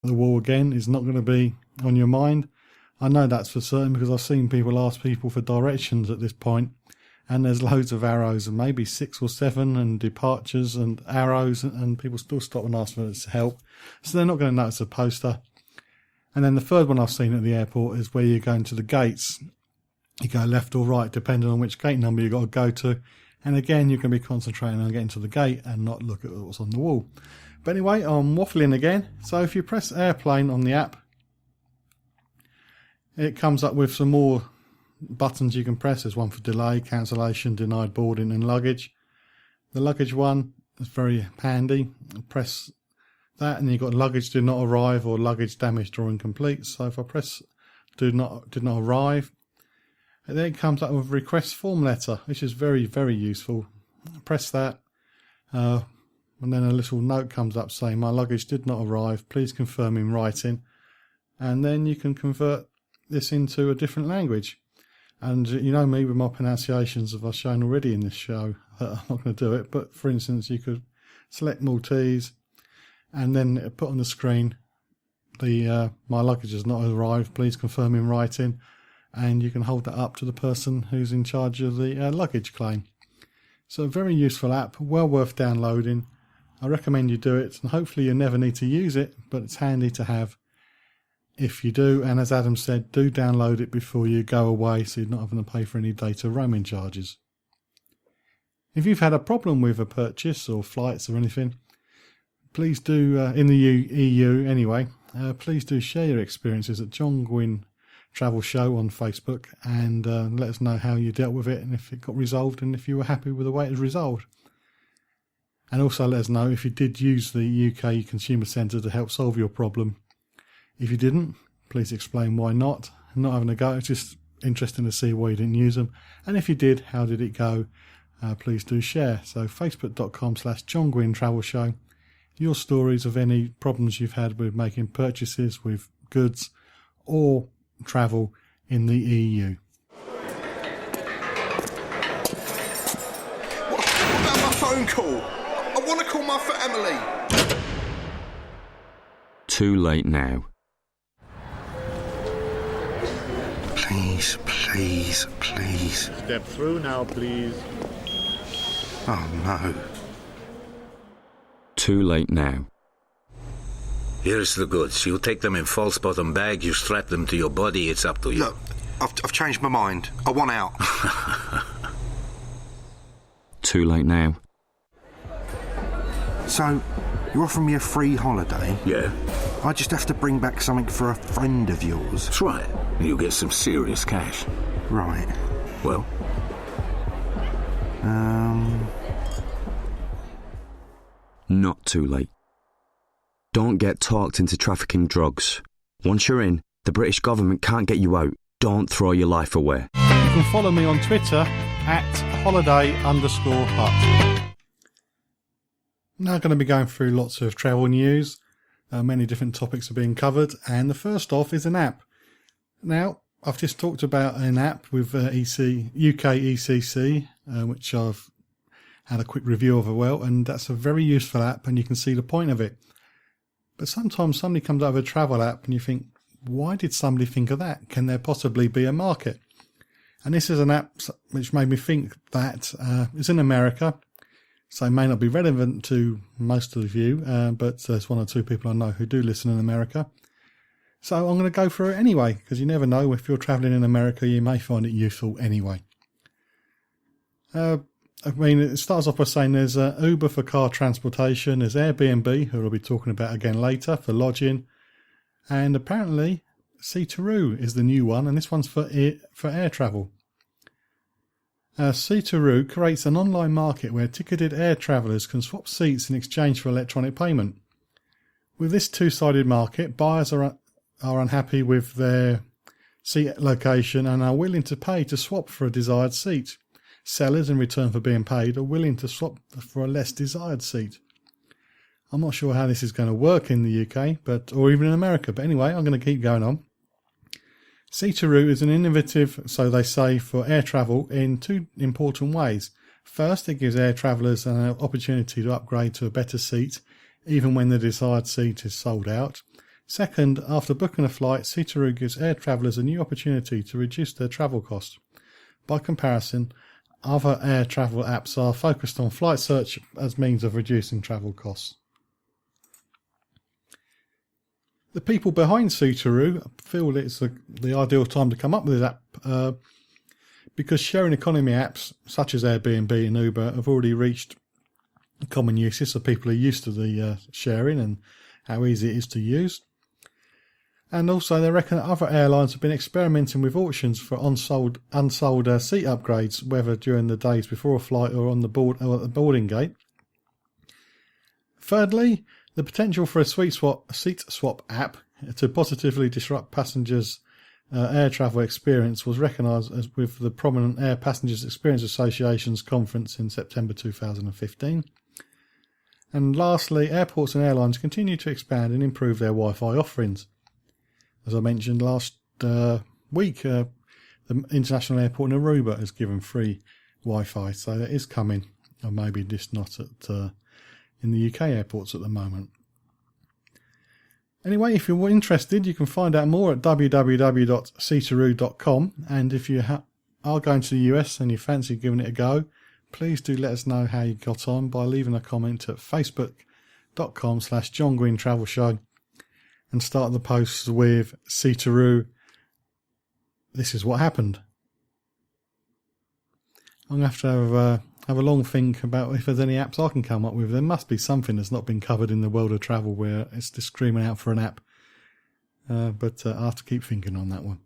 the wall again is not going to be on your mind. I know that's for certain because I've seen people ask people for directions at this point, and there's loads of arrows and maybe 6 or 7 and departures and arrows, and people still stop and ask for help. So they're not going to notice a poster. And then the third one I've seen at the airport is where you're going to the gates. You go left or right depending on which gate number you've got to go to. And again, you can be concentrating on getting to the gate and not look at what's on the wall. But anyway, I'm waffling again. So if you press airplane on the app, it comes up with some more buttons you can press. There's one for delay, cancellation, denied boarding and luggage. The luggage one is very handy. Press that and you've got luggage did not arrive or luggage damaged or incomplete. So if I press did not arrive, and then it comes up with request form letter, which is very, very useful. Press that, and then a little note comes up saying my luggage did not arrive, please confirm in writing. And then you can convert this into a different language. And you know me with my pronunciations, as I've shown already in this show, that I'm not going to do it. But for instance, you could select Maltese and then put on the screen the my luggage has not arrived, please confirm in writing. And you can hold that up to the person who's in charge of the luggage claim. So a very useful app, well worth downloading. I recommend you do it, and hopefully you never need to use it, but it's handy to have if you do. And as Adam said, do download it before you go away so you're not having to pay for any data roaming charges. If you've had a problem with a purchase or flights or anything, please do, in the EU anyway, please do share your experiences at John Guinn Travel Show on Facebook, and let us know how you dealt with it and if it got resolved and if you were happy with the way it was resolved. And also let us know if you did use the UK Consumer Centre to help solve your problem. If you didn't, please explain why not. I'm not having a go, it's just interesting to see why you didn't use them. And if you did, how did it go? Please do share. So facebook.com/John Guinn Travel Show. Your stories of any problems you've had with making purchases with goods or travel in the EU. What about my phone call? I want to call my family. Too late now. Please, please, please. Step through now, please. Oh no. Too late now. Here's the goods. You take them in false bottom bag, you strap them to your body, it's up to you. Look, I've changed my mind. I want out. Too late now. So, you're offering me a free holiday? Yeah, I just have to bring back something for a friend of yours. that's right. You get some serious cash. Right. Well, Not too late. Don't get talked into trafficking drugs. Once you're in, the British government can't get you out. Don't throw your life away. You can follow me on Twitter @holiday_hut. Now going to be going through lots of travel news. Many different topics are being covered, and the first off is an app. Now, I've just talked about an app with UK ECC, which I've had a quick review of as well, and that's a very useful app, and you can see the point of it. But sometimes somebody comes out with a travel app and you think, why did somebody think of that? Can there possibly be a market? And this is an app which made me think that it's in America, so it may not be relevant to most of you, but there's one or two people I know who do listen in America. So I'm going to go through it anyway, because you never know, if you're travelling in America, you may find it useful anyway. It starts off by saying there's Uber for car transportation, there's Airbnb, who we'll be talking about again later, for lodging, and apparently Seatoroo is the new one, and this one's for air travel. Seatoroo creates an online market where ticketed air travellers can swap seats in exchange for electronic payment. With this two-sided market, buyers are unhappy with their seat location and are willing to pay to swap for a desired seat. Sellers, in return for being paid, are willing to swap for a less desired seat. I'm not sure how this is going to work in the UK, or even in America, but anyway, I'm going to keep going on. Seatoroo is an innovative, so they say, for air travel in two important ways. First, it gives air travellers an opportunity to upgrade to a better seat, even when the desired seat is sold out. Second, after booking a flight, Seatoroo gives air travellers a new opportunity to reduce their travel costs. By comparison, other air travel apps are focused on flight search as means of reducing travel costs. The people behind Seatoroo feel it's the ideal time to come up with this app because sharing economy apps such as Airbnb and Uber have already reached common uses, so people are used to the sharing and how easy it is to use. And also they reckon that other airlines have been experimenting with auctions for unsold seat upgrades, whether during the days before a flight or on the board or at the boarding gate. Thirdly, the potential for a seat swap app to positively disrupt passengers' air travel experience was recognised as with the prominent Air Passengers Experience Association's conference in September 2015. And lastly, airports and airlines continue to expand and improve their Wi-Fi offerings. As I mentioned last week, the international airport in Aruba has given free Wi-Fi, so that is coming, or maybe just not in the UK airports at the moment. Anyway, if you're interested, you can find out more at www.seatoroo.com, and if you are going to the US and you fancy giving it a go, please do let us know how you got on by leaving a comment at facebook.com/John Guinn Travel Show and start the posts with Seatoroo, this is what happened. I'm going to have a long think about if there's any apps I can come up with. There must be something that's not been covered in the world of travel where it's just screaming out for an app. But I have to keep thinking on that one.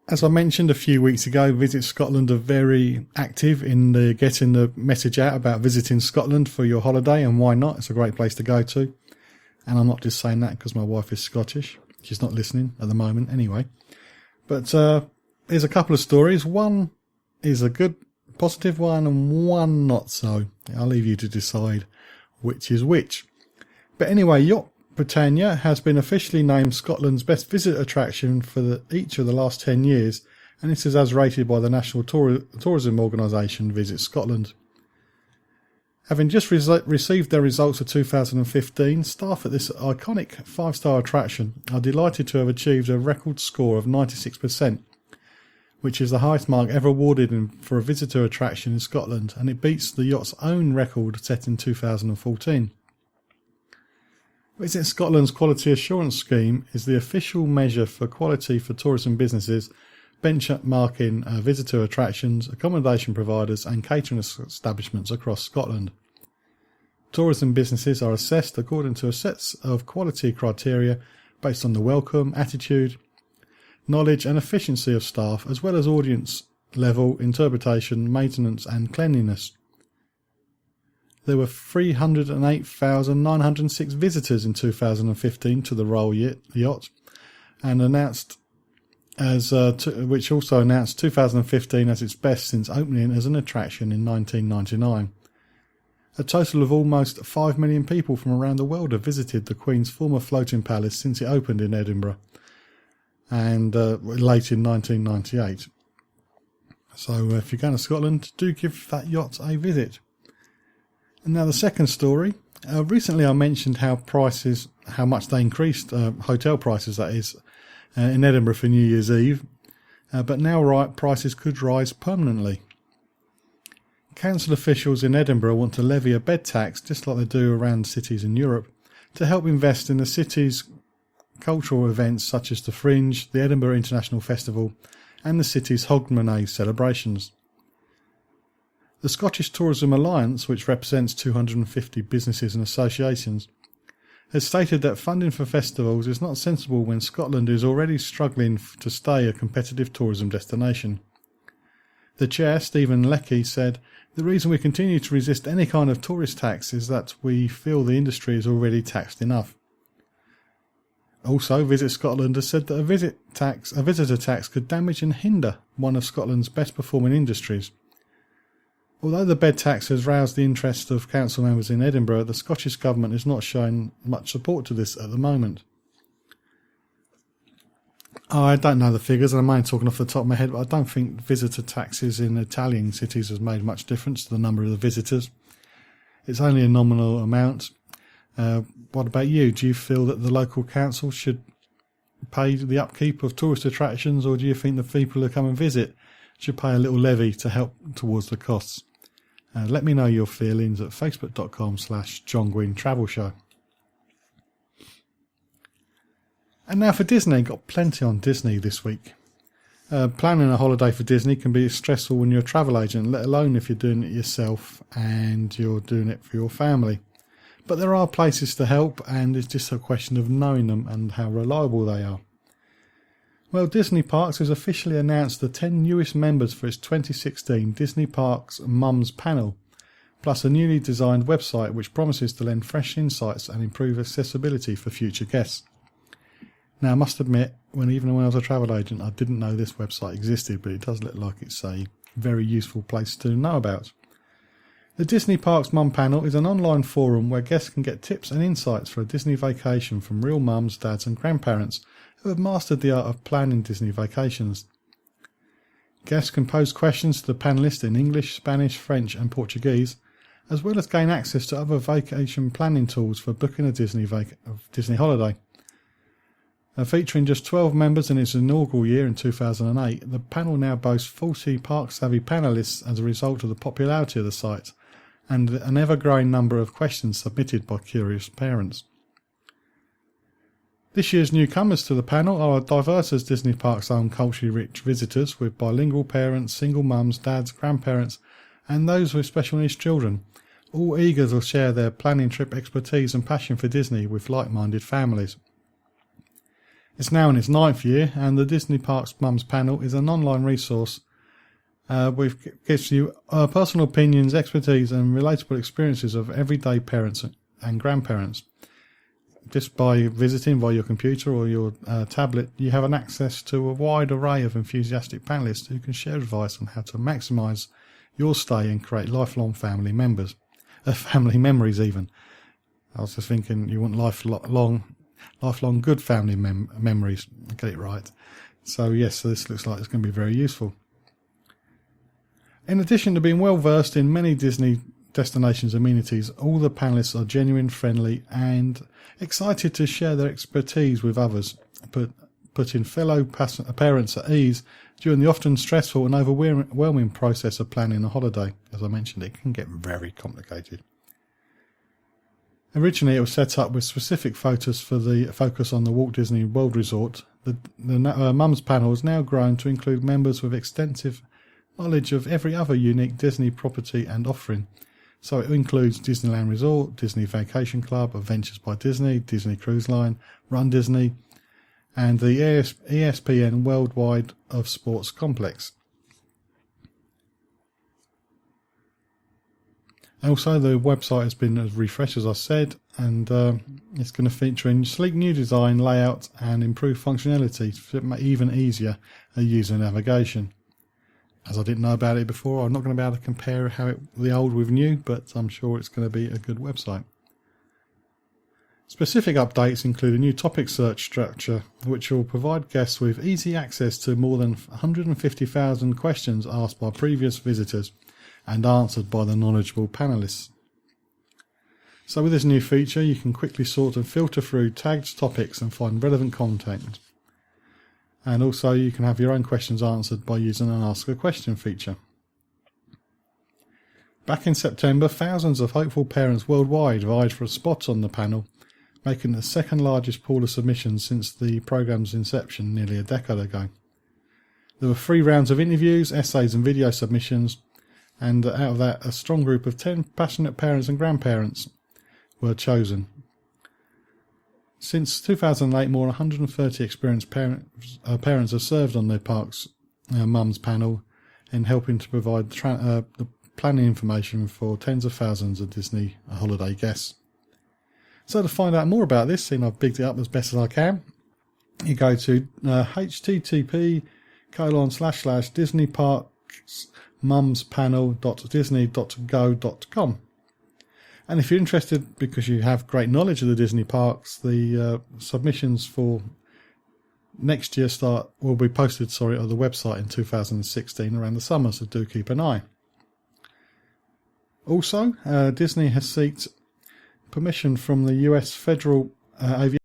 As I mentioned a few weeks ago, Visit Scotland are very active in getting the message out about visiting Scotland for your holiday, and why not? It's a great place to go to. And I'm not just saying that because my wife is Scottish. She's not listening at the moment anyway. But there's a couple of stories. One is a good, positive one, and one not so. I'll leave you to decide which is which. But anyway, Yacht Britannia has been officially named Scotland's best visit attraction for each of the last 10 years, and this is as rated by the national tourism organisation Visit Scotland. Having just received their results for 2015, staff at this iconic 5-star attraction are delighted to have achieved a record score of 96%, which is the highest mark ever awarded for a visitor attraction in Scotland, and it beats the yacht's own record set in 2014. Visit Scotland's Quality Assurance Scheme is the official measure for quality for tourism businesses, benchmarking visitor attractions, accommodation providers and catering establishments across Scotland. Tourism businesses are assessed according to a set of quality criteria based on the welcome, attitude, knowledge and efficiency of staff, as well as audience level, interpretation, maintenance and cleanliness. There were 308,906 visitors in 2015 to the Royal Yacht, and which also announced 2015 as its best since opening as an attraction in 1999. A total of almost 5 million people from around the world have visited the Queen's former floating palace since it opened in Edinburgh, and late in 1998. So if you're going to Scotland, do give that yacht a visit. And now the second story. Recently I mentioned how much they increased, hotel prices that is, in Edinburgh for New Year's Eve, but now prices could rise permanently. Council officials in Edinburgh want to levy a bed tax, just like they do around cities in Europe, to help invest in the city's cultural events such as the Fringe, the Edinburgh International Festival and the city's Hogmanay celebrations. The Scottish Tourism Alliance, which represents 250 businesses and associations, has stated that funding for festivals is not sensible when Scotland is already struggling to stay a competitive tourism destination. The chair, Stephen Leckie, said, "The reason we continue to resist any kind of tourist tax is that we feel the industry is already taxed enough." Also, Visit Scotland has said that a visitor tax could damage and hinder one of Scotland's best performing industries. Although the bed tax has roused the interest of council members in Edinburgh, the Scottish Government is not showing much support to this at the moment. I don't know the figures, and I'm only talking off the top of my head, but I don't think visitor taxes in Italian cities has made much difference to the number of the visitors. It's only a nominal amount, What about you? Do you feel that the local council should pay the upkeep of tourist attractions, or do you think the people who come and visit should pay a little levy to help towards the costs? Let me know your feelings at facebook.com/John Guinn Travel Show. And now for Disney. Got plenty on Disney this week. Planning a holiday for Disney can be stressful when you're a travel agent, let alone if you're doing it yourself and you're doing it for your family. But there are places to help, and it's just a question of knowing them and how reliable they are. Well, Disney Parks has officially announced the 10 newest members for its 2016 Disney Parks Mums Panel, plus a newly designed website which promises to lend fresh insights and improve accessibility for future guests. Now, I must admit, even when I was a travel agent, I didn't know this website existed, but it does look like it's a very useful place to know about. The Disney Parks Mum Panel is an online forum where guests can get tips and insights for a Disney vacation from real mums, dads and grandparents who have mastered the art of planning Disney vacations. Guests can pose questions to the panellists in English, Spanish, French and Portuguese, as well as gain access to other vacation planning tools for booking a Disney holiday. Featuring just 12 members in its inaugural year in 2008, the panel now boasts 40 park-savvy panellists as a result of the popularity of the site and an ever-growing number of questions submitted by curious parents. This year's newcomers to the panel are diverse as Disney Parks' own culturally rich visitors with bilingual parents, single mums, dads, grandparents and those with special needs children, all eager to share their planning trip expertise and passion for Disney with like-minded families. It's now in its 9th year, and the Disney Parks Mums Panel is an online resource which gives you personal opinions, expertise and relatable experiences of everyday parents and grandparents. Just by visiting via your computer or your tablet, you have an access to a wide array of enthusiastic panellists who can share advice on how to maximise your stay and create lifelong family memories even. I was just thinking you want lifelong good family memories. I get it right. So yes, this looks like it's going to be very useful. In addition to being well versed in many Disney destinations amenities, all the panellists are genuine, friendly and excited to share their expertise with others, putting fellow parents at ease during the often stressful and overwhelming process of planning a holiday. As I mentioned, it can get very complicated. Originally, it was set up with specific focus on the Walt Disney World Resort. The Mums panel has now grown to include members with extensive knowledge of every other unique Disney property and offering. So it includes Disneyland Resort, Disney Vacation Club, Adventures by Disney, Disney Cruise Line, Run Disney, and the ESPN Worldwide of Sports Complex. Also, the website has been refreshed, as I said, and it's going to feature a sleek new design, layout and improved functionality to make it even easier user navigation. As I didn't know about it before, I'm not going to be able to compare the old with new, but I'm sure it's going to be a good website. Specific updates include a new topic search structure, which will provide guests with easy access to more than 150,000 questions asked by previous visitors and answered by the knowledgeable panellists. So with this new feature, you can quickly sort and filter through tagged topics and find relevant content. And also you can have your own questions answered by using an Ask a Question feature. Back in September, thousands of hopeful parents worldwide vied for a spot on the panel, making it the second largest pool of submissions since the programme's inception nearly a decade ago. There were 3 rounds of interviews, essays and video submissions, and out of that a strong group of 10 passionate parents and grandparents were chosen. Since 2008, more than 130 experienced parents have served on the Parks Mums panel in helping to provide the planning information for tens of thousands of Disney holiday guests. So to find out more about this, and I've bigged it up as best as I can, you go to http://disneyparksmumspanel.disney.go.com. And if you're interested, because you have great knowledge of the Disney parks, the submissions for next year will be posted on the website in 2016 around the summer, so do keep an eye. Also, Disney has sought permission from the US Federal Aviation